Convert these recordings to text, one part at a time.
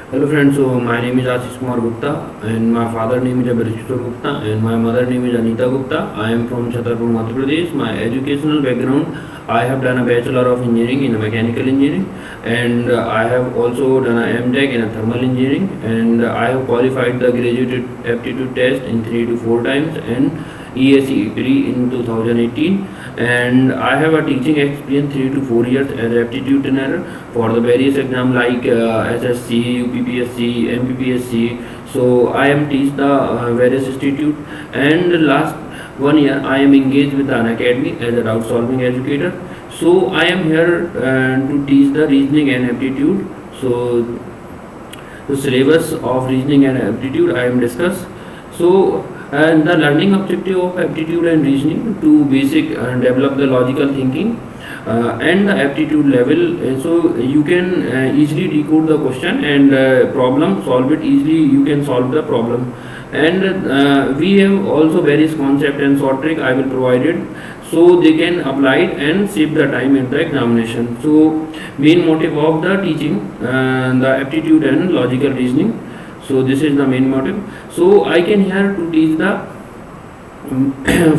Hello friends, so my name is Ashish Kumar Gupta and my father name is Abhirishwar Gupta and my mother name is Anita Gupta. I am from Chhatarpur, Madhya Pradesh. My educational background, I have done a Bachelor of Engineering in Mechanical Engineering and I have also done a MTech in a Thermal Engineering and I have qualified the Graduate Aptitude Test in 3 to 4 times and ESE pre in 2018 and I have a teaching experience 3 to 4 years as aptitude trainer for the various exam like SSC, UPPSC, MPPSC. So I am teach the various institute and last 1 year I am engaged with an academy as a doubt solving educator. So I am here to teach the reasoning and aptitude. So the syllabus of reasoning and aptitude I am discuss. So and the learning objective of aptitude and reasoning to basic develop the logical thinking and the aptitude level so you can easily decode the question and problem solve it easily, you can solve the problem and we have also various concept and short trick I will provide it so they can apply it and save the time in the examination. So main motive of the teaching the aptitude and logical reasoning. So this is the main motive. So I can here to teach the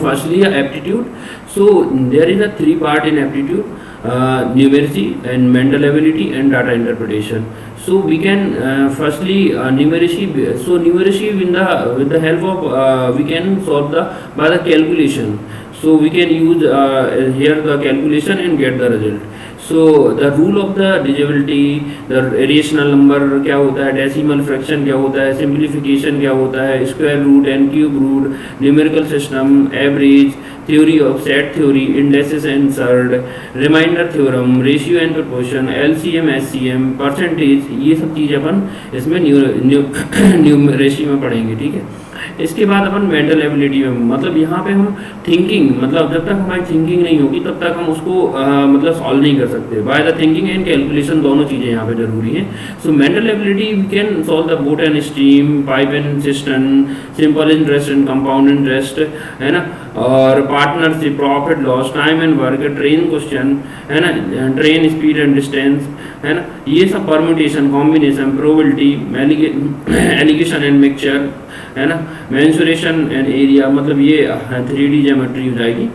firstly aptitude. So there is a 3 part in aptitude: numeracy and mental ability and data interpretation. So we can firstly numeracy. So numeracy with the help of we can solve the by the calculation. So we can use here the calculation and get the result. So the rule of the divisibility, the rational number क्या होता है, decimal fraction क्या होता है, simplification क्या होता है, square root and cube root, numerical system, average, theory of set theory, indexes and surd, reminder theorem, ratio and proportion, LCM, SCM, percentage, ये सब चीज़ अपन इसमें न्यूमरेसी में पढ़ेंगे. ठीक है. इसके बाद अपन मेंटल एबिलिटी में मतलब यहाँ पे हम थिंकिंग मतलब जब तक हमारी थिंकिंग नहीं होगी तब तक हम उसको मतलब सॉल्व नहीं कर सकते. By the thinking and calculation दोनों चीज़ें यहाँ पे जरूरी हैं. So mental ability we can solve the boat and stream, pipe and cistern, simple interest and compound interest, है ना, और partnership, profit loss, time and work, train question, है ना, ट्रेन स्पीड एंड डिस्टेंस, है ना, ये सब permutation, combination, probability, alligation and mixture, है ना, मेंसुरेशन एंड एरिया, मतलब ये 3D ज्योमेट्री हो जाएगी,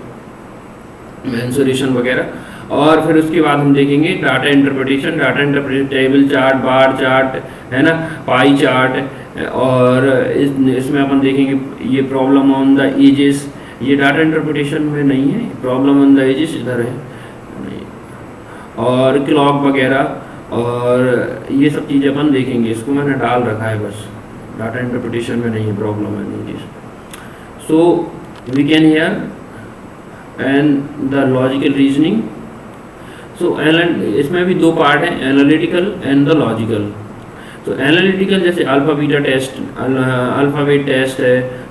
मेंसुरेशन वगैरह. और फिर उसके बाद हम देखेंगे data interpretation. Data interpretation table chart, bar chart, है ना, पाई चार्ट, और इसमें अपन देखेंगे ये प्रॉब्लम ऑन द एजेस. ये डाटा इंटरप्रिटेशन में नहीं है, प्रॉब्लम ऑन द एजेस इधर है, और क्लॉक वगैरह और ये सब चीज़ें अपन देखेंगे. इसको मैंने डाल रखा है बस, डाटा इंटरप्रिटेशन में नहीं है, प्रॉब्लम है नहीं चीज़. So we can hear and the logical reasoning. So इसमें भी 2 पार्ट हैं, एनालिटिकल एंड द लॉजिकल. तो एनालिटिकल जैसे alpha beta test, alphabet test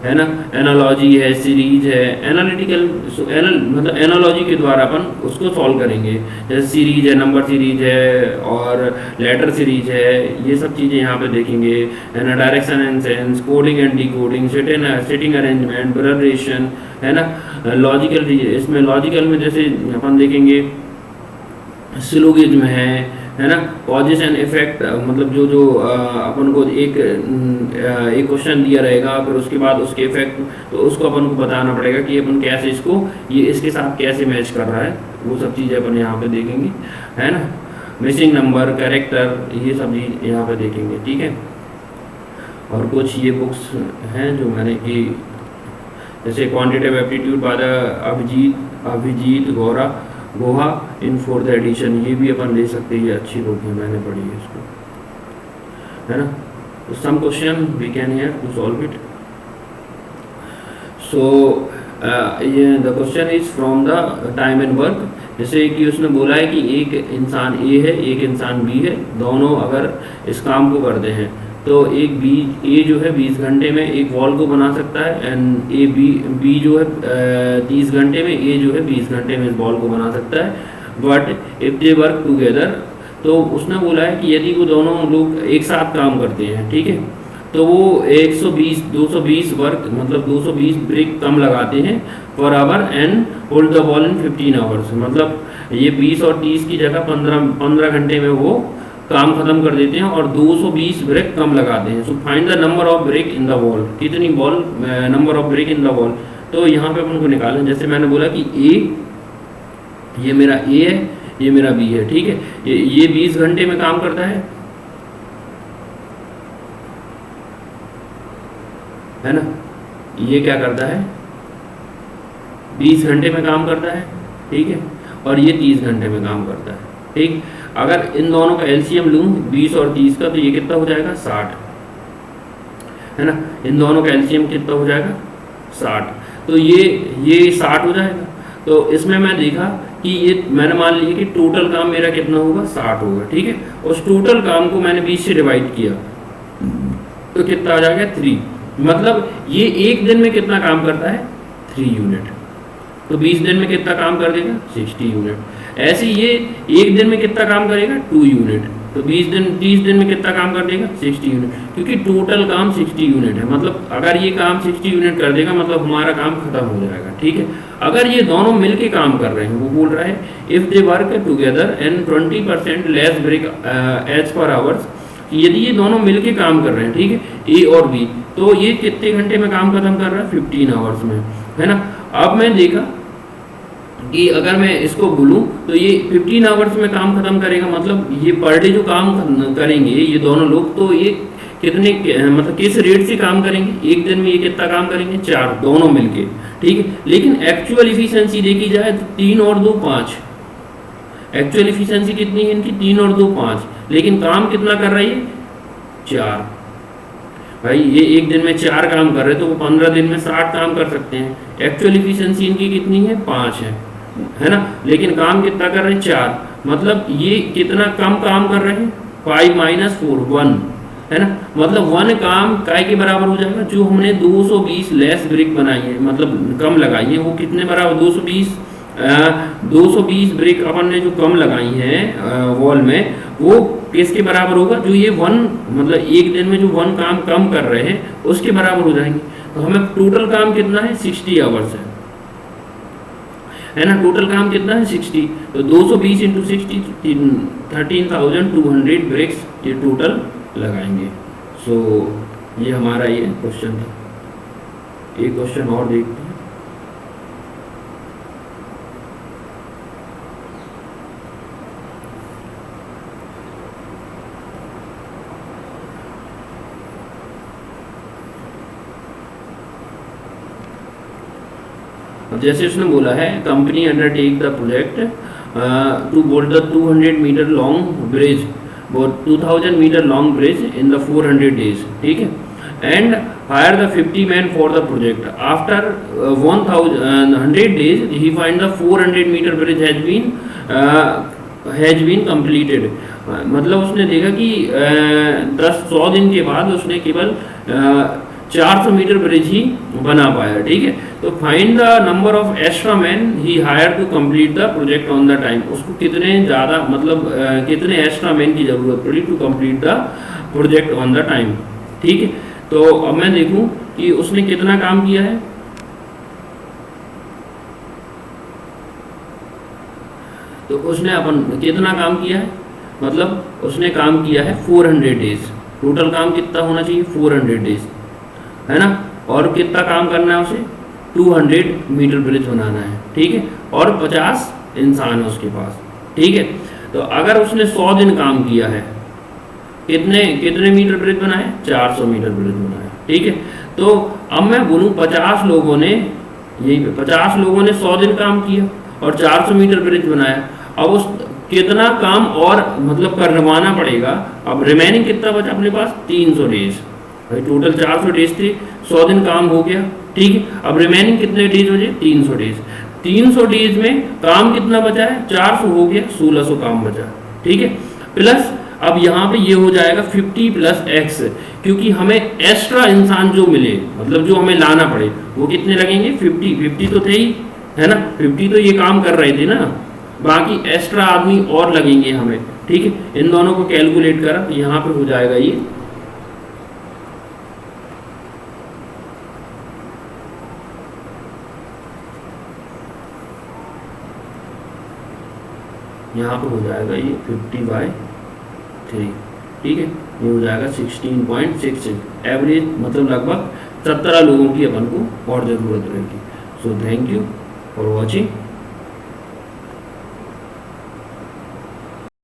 है ना, एनालॉजी है, सीरीज है. एनालिटिकल मतलब एनालॉजी के द्वारा अपन उसको सॉल्व करेंगे. जैसे सीरीज है, नंबर सीरीज है और लेटर सीरीज है, ये सब चीज़ें यहाँ पे देखेंगे, है ना, direction and sense, coding and decoding, sitting arrangement, ब्ररेशन, है ना. लॉजिकल इसमें लॉजिकल में जैसे अपन देखेंगे सिलोगिज्म है ना, कॉजेस एंड इफेक्ट, मतलब जो अपन को एक क्वेश्चन दिया रहेगा, फिर उसके बाद उसके इफेक्ट, तो उसको अपन को बताना पड़ेगा कि अपन कैसे इसको ये इसके साथ कैसे मैच कर रहा है. वो सब चीज़ें अपन यहाँ पे देखेंगे, है ना. मिसिंग नंबर, कैरेक्टर, ये सब चीज़ यहाँ पे देखेंगे. ठीक है. और कुछ ये बुक्स हैं जो मैंने कि जैसे quantitative aptitude by the Abhijit Guha in 4th addition, ये भी अपन ले सकते हैं, ये अच्छी बुक है, मैंने पढ़ी है इसको, है ना. तो some question we can hear to solve it. So ये the question is from the time and work. जैसे कि उसने बोला है कि एक इंसान ए है, एक इंसान बी है, दोनों अगर इस काम को करते हैं तो एक ए जो है 20 घंटे में एक वॉल को बना सकता है एंड बी जो है 30 घंटे में, ए जो है 20 घंटे में इस वॉल को बना सकता है. But if they work together, तो उसने बोला है कि यदि वो दोनों लोग एक साथ काम करते हैं, ठीक है, तो वो 220 वर्क मतलब 220 ब्रेक कम लगाते हैं per hour and hold the wall in 15 hours. मतलब ये 20 और 30 की जगह 15 घंटे में वो काम खत्म कर देते हैं और 220 ब्रेक कम लगाते हैं। So find the number of brick in the wall, कितनी ball number of brick in the wall. तो यहाँ पे अपन को निकालना, जैसे मैंने बोला कि ये मेरा ए है, ये मेरा बी है, ठीक है। ये 20 घंटे में काम करता है ना, ये क्या करता है 20 घंटे में काम करता है, ठीक है, और ये 30 घंटे में काम करता है, ठीक। अगर इन दोनों का एलसीएम लूँ 20 और 30 का, तो ये कितना हो जाएगा 60, है ना। इन दोनों का एलसीएम कितना हो जाएगा 60, तो ये 60 हो जाएगा। तो इसमें मैं देखा कि ये मैंने मान लिया कि टोटल काम मेरा कितना होगा 60 होगा, ठीक है। उस टोटल काम को मैंने 20 से डिवाइड किया तो कितना आ जाएगा 3, मतलब ये एक दिन में कितना काम करता है 3 यूनिट, तो 20 दिन में कितना काम कर देगा 60 यूनिट। ऐसे ये एक दिन में कितना काम करेगा 2 यूनिट, तो 30 दिन में कितना काम कर देगा 60 यूनिट, क्योंकि टोटल काम 60 यूनिट है। मतलब अगर ये काम 60 यूनिट कर देगा मतलब हमारा काम खत्म हो जाएगा, ठीक है। अगर ये दोनों मिलके काम कर रहे हैं, वो बोल रहा है if they work together and 20% less break as per hours, यदि ये दोनों मिलके काम कर रहे हैं, ठीक है, ए और बी, तो ये कितने घंटे में काम खत्म कर रहा है 15 आवर्स में, है ना। अब मैं देखा कि अगर मैं इसको बोलूँ तो ये 15 आवर्स में काम खत्म करेगा, मतलब ये पर डे जो काम करेंगे ये दोनों लोग, तो ये कितने मतलब किस रेट से काम करेंगे, एक दिन में ये कितना काम करेंगे 4, दोनों मिलके, ठीक है। लेकिन एक्चुअल इफिशिएंसी देखी जाए तो 3 और 2 5, एक्चुअल इफिशिएंसी कितनी है इनकी 3 और 2 5, लेकिन काम कितना कर रही है 4। भाई ये एक दिन में 4 काम कर रहे तो वो 15 दिन में 60 काम कर सकते हैं। एक्चुअल इफिशिएंसी इनकी कितनी है 5 है ना, लेकिन काम कितना कर रहे हैं 4, मतलब ये कितना कम काम कर रहे हैं 5 - 4 1, है ना। मतलब 1 काम काय के बराबर हो जाएगा, जो हमने 220 लेस ब्रेक बनाई है, मतलब कम लगाई है, वो कितने बराबर 220 ब्रेक अपन ने जो कम लगाई हैं वॉल में, वो किसके बराबर होगा, जो ये 1 मतलब एक दिन में जो 1 काम कम कर रहे हैं उसके बराबर हो जाएंगे। तो हमें टोटल काम कितना है 60 आवर्स है ना, टोटल काम कितना है 60, तो 220 × 60 13,200 ब्रेक्स ये टोटल लगाएंगे। सो ये हमारा ये क्वेश्चन था। एक क्वेश्चन और देखते हैं। जैसे उसने बोला है company undertake the project to build the 200 metre long bridge, 2000 metre long bridge in the 400 days, ठीक है, and hire the 50 man for the project. After 100 days he find the 400 metre bridge has been completed. मतलब उसने देखा कि 100 दिन के बाद उसने केवल 400 मीटर ब्रिज ही बना पाया, ठीक है। तो find the number of extra man he hire to complete the project on the time. उसको कितने ज़्यादा मतलब कितने एक्स्ट्रा मैन की ज़रूरत पड़ी to complete the project on the time, ठीक है। तो अब मैं देखूं कि उसने कितना काम किया है। तो उसने अपन कितना काम किया है, मतलब उसने काम किया है 400 डेज। टोटल काम कितना होना चाहिए 400 डेज, है ना। और कितना काम करना है उसे 200 मीटर ब्रिज बनाना है, ठीक है, और 50 इंसान है उसके पास, ठीक है। तो अगर उसने 100 दिन काम किया है, कितने मीटर ब्रिज बनाए 400 मीटर ब्रिज बनाए, ठीक है। तो अब मैं बोलूँ 50 लोगों ने 100 दिन काम किया और 400 मीटर ब्रिज बनाया। अब उस कितना काम और मतलब करवाना पड़ेगा। अब रिमेनिंग कितना बचा अपने पास 300 डेज। भाई टोटल 400 डेज थे, 100 दिन काम हो गया, ठीक है। अब रिमेनिंग कितने डेज हो जाए 300 डेज। 300 डेज में काम कितना बचा है 400 हो गया, 1600 काम बचा, ठीक है। प्लस अब यहाँ पे ये हो जाएगा 50 + x, क्योंकि हमें एक्स्ट्रा इंसान जो मिले मतलब जो हमें लाना पड़े वो कितने लगेंगे 50 तो थे ही, है ना। 50 तो ये काम कर रहे थे ना, बाकी एक्स्ट्रा आदमी और लगेंगे हमें, ठीक है। इन दोनों को कैलकुलेट करा तो यहाँ पे हो जाएगा ये यहाँ पे हो जाएगा ये 50/3 3, ठीक है, ये हो जाएगा 16.66 एवरेज, मतलब लगभग 17 लोगों की अपन को और ज़रूरत रहेगी। So thank you for watching.